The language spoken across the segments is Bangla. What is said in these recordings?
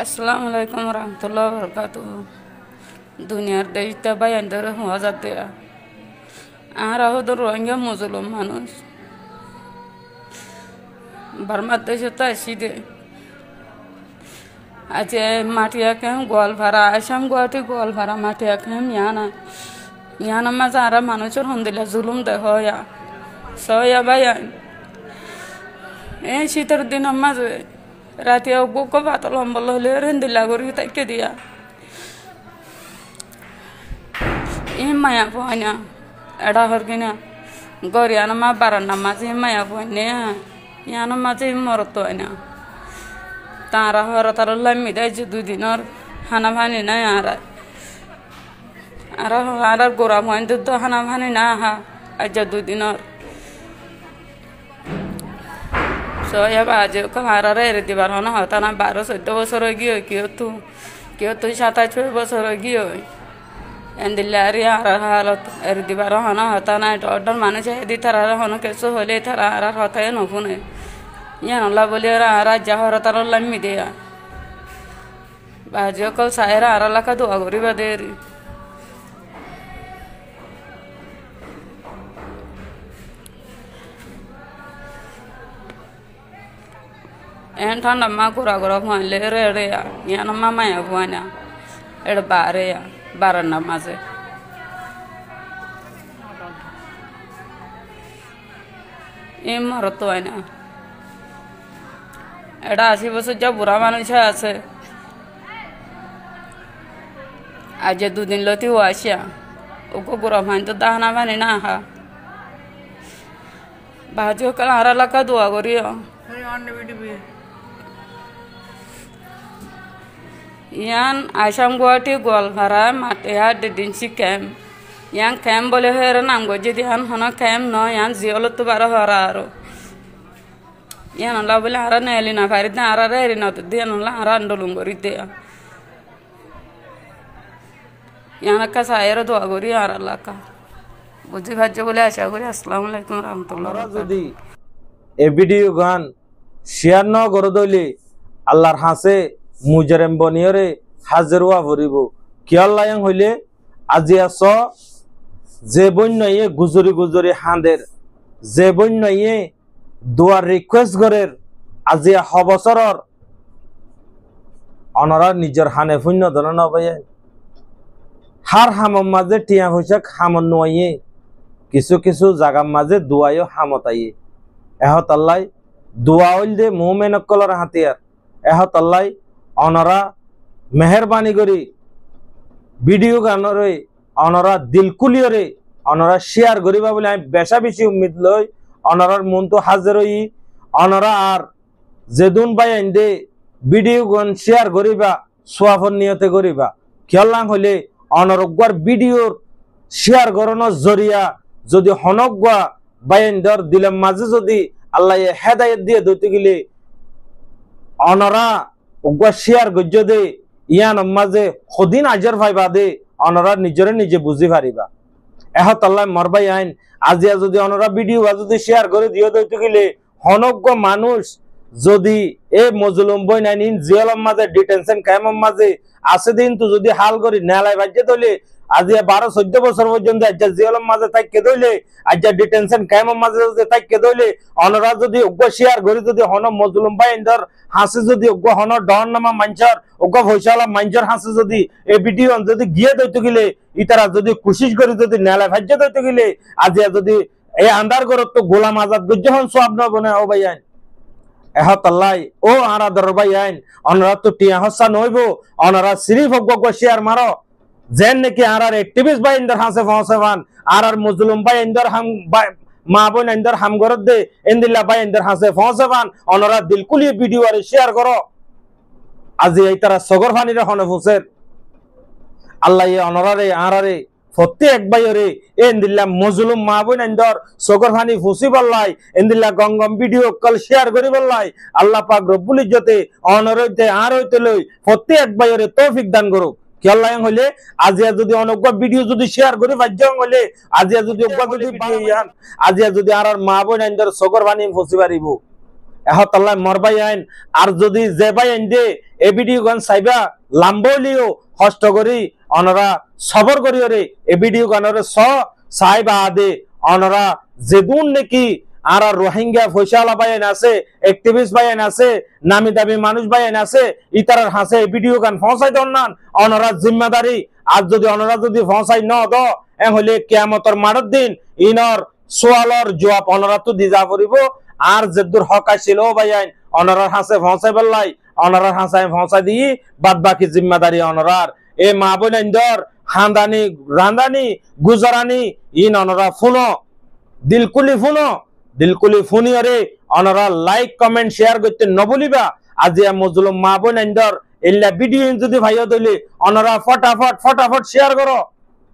আসসালামু আলাইকুম রহমতুল্লাহ বরকাত। দুনিয়ার দেশটা বায়ান ধরে হওয়া যাতে আর আহত রোহিঙ্গা মুসলমান মানুষ বার্মার দেশে তো আসি দে আজ মাটিয়া কেম গোয়ালপাড়া আসাম গুয়াহাটি গোয়ালপাড়া মাটিয়া কেম ইয়ানা মাঝে আর মানুষের হন্দিলা জুলুম দেহ সয়া বায়ান এই শীতের দিনের মাঝে রাতে বুক পাতল সম্বল হলে রেন্দিলা করি তাইকে দিয়া ই মায়া পোয়ানা এডা হরকিনা গরিয়ানা মা বারান্না মাঝে মায়া পোয়ানে ইয়ানো মাঝে মরত না তারা হর তার লামি দেয় যে দুদিনের হানা ভানি নাই আর গোড়া ভয় তো হানা ভানি না আহা আজ দুদিনের আজ হারারে এরে দিবার হন হতা না 12-14 বছর গিয়ে কেউ তুই 27 বছর গিয়ে এন্দিল্লা আর হালত এর দিবার হন হতা না অর্ডার মানুষ এদি তারা হন কিছু হলে তারা আর হতায় নফুনে ইয়ানলা বলি আর যা হর তার লাম্মি দেয়া বাজি অকল সাহেরা আর এলাকা দোয়া করিবা দেরি en ঠান্ডা মা ঘোরা ঘোরা ভুয়াইলে রে ইয়ানো মা মায়া ভুয়ানা এটা বারে বারান্না মাঝে এই মরত হয় না এটা 80 বছর যা বুড়া মানুষ আছে আজ দুদিন লতি ও আসিয়া ওকে বুড়া ভাই তো দাহনা ভানি না হা বাজি কাল আর এলাকা দোয়া করিও ইয়ান আসাম গুয়াহাটি গোয়ালপাড়া মাটিয়া ডিডিনসি ক্যাম্প ইয়ান ক্যাম্প বলে হের নাম গজি দিয়ান হন ক্যাম্প ন ইয়ান জিওলো তো বারো হরা আরো ইয়ান আল্লাহ বলে আর নেলি না পারি না আর রেরি না তো দিয়ান আল্লাহ আর আন্দোলন করি দেয়া ইয়ান কা সায়ের দোয়া করি আর আল্লাহ কা বুঝি ভাজ্য বলে আশা করি আসসালামু আলাইকুম রহমতুল্লাহ যদি এ ভিডিও গান শেয়ার ন করে দইলে আল্লাহর হাসে মুজরেম বনিয়রে হাজরুয়া ভরিব কিয়াল্লায়ং হইলে আজি আস যে বন্যয়ে গুজরি গুজরি হাঁদের যে বন্যয়ে দোয়ার রিকোয়েস্ট করের আজি হবছরর অনরা নিজের হানে শূন্য ধরন পাই হার হামম মাঝে টিয়া পয়সা হামন নোয়াইয়ে কিছু কিছু জাগার মাঝে দোয়াইও হামতাইয়ে এহত আল্লাহ দোয়া হইল দে মুমেনকলর হাতিয়ার এহত আল্লাহ অনরা মেহরবানি করি ভিডিও গানরে অনরা দিলকুলিয়রে অনরা শেয়ার করিবা বলে আমি বেশা বেশি উম্মিদ লই অনরার মন তো হাজির হই অনরা আর যেদুন বাইন দে ভিডিও গান শেয়ার করিবা সোয়াফর নিয়তে করিবা খেয়ালাং হইলে অনরজ্ঞার ভিডিওর শেয়ার করানোর জরিয়া যদি হনজ্ঞা বাইন দর দিলের মাঝে যদি আল্লাহ হেদায়েত দিয়ে দইতে গেলে অনরা উগ্র শেয়ার গজ্য দে ইয়ান মাঝে সদিন আজর ভাইবা দে অনরা নিজরে নিজে বুঝি পারিবা এহত আল্লাহ মরবাই আইন আজিয়া যদি অনরা ভিডিও যদি শেয়ার করে দিও দইতে গেলে হনজ্ঞ মানুষ যদি এ মজলুম বই নাইন জিয়ালম মাঝে ডিটেনশন ক্যাম্পের মাঝে আছে দিন তো যদি হাল করি নেলাই বাজ্যে দইলে আজিয়া 12-14 বছর পর্যন্ত আজ্জা জিয়ালম মাঝে থাককে দইলে আজ্জা ডিটেনশন ক্যাম্পের মাঝে যদি থাককে দইলে অনরা যদি উগ্র শেয়ার করে যদি হন মজলুম বাইন্দর হাসে যদি উগ্র হন ডন নামা মাঞ্চার উগ্র ভৈশালা মাঞ্চার হাসে যদি এই ভিডিও যদি গিয়ে দইতে গেলে ইতারা যদি কোশিশ করে যদি নেলাই বাজ্যে দইতে গেলে আজিয়া যদি এই আন্দার করত তো গোলাম আজাদ গজ্জহন সব না বনে ও ভাই আইন এহত আল্লাহ ও আরা দরবাই আইন অনরা তো টিয়া হসা নইব অনরা সিরিফ উগ্র শেয়ার মারো যেন নাকি আর অ্যাক্টিভিস্ট বাই ইন্দর হাসে ফসবান আর মজলুম বাই ইন্দর হাম মা বোন ইন্দর হাম গরদ দে ইন্দিল্লা বাই ইন্দর হাসে ফসবান অনরা দিলকুলি ভিডিও আর শেয়ার করো আজি এই তারা সগর ফানিরে হনে ফুসের আল্লাহ এ অনরারে আরারে প্রত্যেক বাইরে ইন্দিল্লা মজলুম মা বোন ইন্দর সগর ফানি ফুসি বললাই ইন্দিল্লা গঙ্গম ভিডিও কল শেয়ার করি বললাই আল্লাহ পাক রব্বুল ইজ্জতে অনরইতে আর হইতে লই প্রত্যেক বাইরে তৌফিক দান করুক কেয়াল্লাং হইলে আজিয়া যদি অনজ্ঞ ভিডিও যদি শেয়ার করে বাজ্যং হইলে আজিয়া যদি অজ্ঞ যদি আজিয়া যদি আর মা বোন আইন্দর সগর বানি ফসি পারিব এহতাল্লাহ মরবাই আইন আর যদি যে বাই আইন দে এ ভিডিও গান চাইবা লাম্বলিও কষ্ট করি অনরা সবর করি রে এ ভিডিও গানরে সাইবা আদে অনরা যেদুন নাকি আর রোহিঙ্গা ফয়সালা বাইন আছে অ্যাক্টিভিস্ট বাইন আছে নামি দামি মানুষ বাইন আছে ইতারার হাসে ভিডিও গান পৌঁছাই দন না অনরা জিম্মেদারি আর যদি অনরা যদি পৌঁছাই ন দ এ হলে কিয়ামতের মারত দিন ইনর সোয়ালর জবাব অনরা তো দিজা করিব আর যেদুর হক আছিল বাইন অনরার হাসে পৌঁছাই বললাই অনরার হাসে পৌঁছাই দি বাদ বাকি জিম্মেদারি অনরার এ মা বোনেন্দর খানদানি রান্দানি গুজরানি ইন অনরা ফুনো দিলকুলি ফুনিয়রে অনরা লাইক কমেন্ট শেয়ার করতে নবলিবা আজিয়া মজলুম মা বোনেন্দর এল্লা ভিডিও যদি ভাইয়া দইলে অনরা ফটাফট শেয়ার করো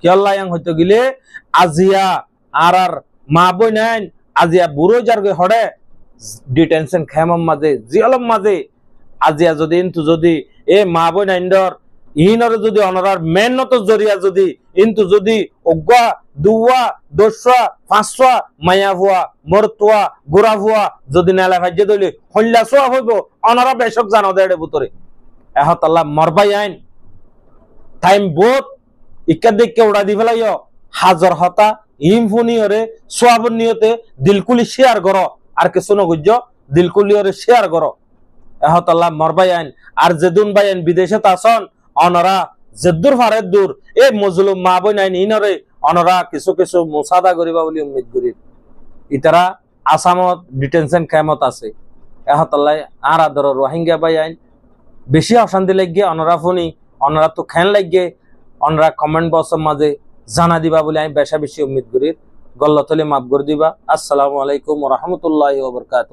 কি আল্লাহ ইয়াং হইতো গিলে আজিয়া আর মা বোনেন আজিয়া বুড়ো জারগে হড়ে ডিটেনশন খেমম মাঝে জিয়ালম মাঝে আজিয়া যদি ইন্তু যদি এ মা বোনেন্দর ইনরে যদি অনরার মেহনত জরিয়া যদি ইন্তু যদি অজ্ঞা দুয়া দোসা পাঁচশা মায়া ভুয়া মরতুয়া গোড়া ভুয়া যদি নেলা ভাজ্যে দইলে হল্লা সোয়া হইব অনরা বেশক জানো দেড়ে ভিতরে এহতাল্লাহ মরবাই আইন টাইম বোধ ইকা দেখকে উড়া দি ফেলাইও হাজার হতা ইমফুনিয়রে সোয়াবন নিয়তে দিলকুলি শেয়ার করো আর কিছু নগুজ্য দিলকুলিয়রে শেয়ার করো এহতাল্লাহ মরবাই আইন আর যেদুন বাই আইন বিদেশে তাসন অনরা যেদুর ফারের দূর এ মজলুম মা বই নাই ইনরে অনরা কিছু মুসাদা করিবা বলি উম্মিদ করি ইতারা আসামত ডিটেনশন ক্যাম্পত আছে এহতাল্লাহ আর আদর রোহিঙ্গা বাই আইন বেশি অশান্তি লাগিয়ে অনরা ফোনি অনরা তো খেন লাগিয়ে অনরা কমেন্ট বক্সের মাঝে জানা দিবা বলে আমি বেশি উম্মিদ করি গল্লাতলে মাফ করে দিবা। আসসালামু আলাইকুম ওয়া রাহমাতুল্লাহি ওয়া বারাকাতুহু।